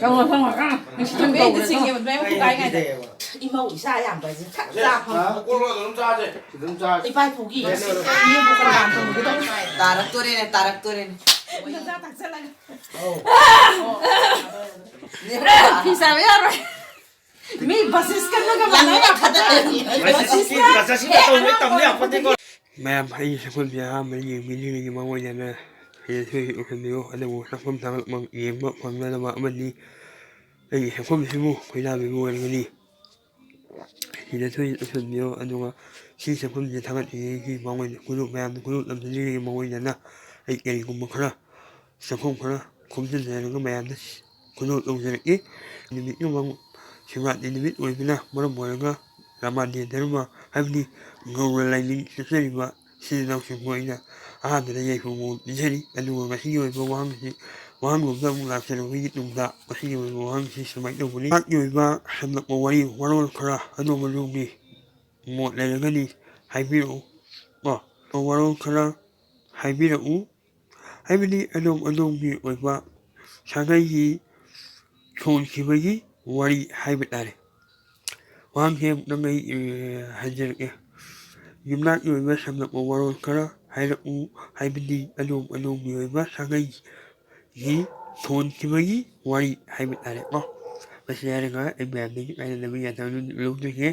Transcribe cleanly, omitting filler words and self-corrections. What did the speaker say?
Xong rồi thằng bé tự sinh em bé không cái ngày đấy im hậu xa giảm cái gì khắc ra không cô lo đúng ra chứ đúng ra đi vai phụ gì như một con làm trong một cái đông tarak tuh ini ra thằng sẽ lại oh thì sao bây giờ rồi mi basis kan nó cái yang ini kata Masih tahu hitam dia apa tengok. Ma'am, ay sakon biya mili ni mawai na ay say ukamiyo ano mo sakon tangal mang iyema pamna na maaman ni ay sakon simu kailangan mo ni Hina soy ukamiyo ano nga si sakon niya tangal ay mawai kulo ma'am kulo lam ni mawai na ay ay kumakara sakon kara kumsin na nga ma'am kulo lam ni ni mang sirat ni oy bina maram nga laman ni derma habni ngawalay sa sarima sinaw si Moina ahanda na yay kumo dijeri anu masih yoy bawang si wang mo dang la sa wigit ng da masih yoy bawang si samay do buli at yoy ba samnak mo wari warol kara anu malumi mo lalagani haibiro ba o warol kara haibiro haibini anu mi oy ba sagay hi chon kibagi wari haibitare wang hem nangay hajar ke Gimnak yoy ba samnak mo warol kara haibidi alum yoy ba sagay yi thon kibagi wari haibit are ko basi yare nga ay bayam ni ay nabi ya taw lu lu ke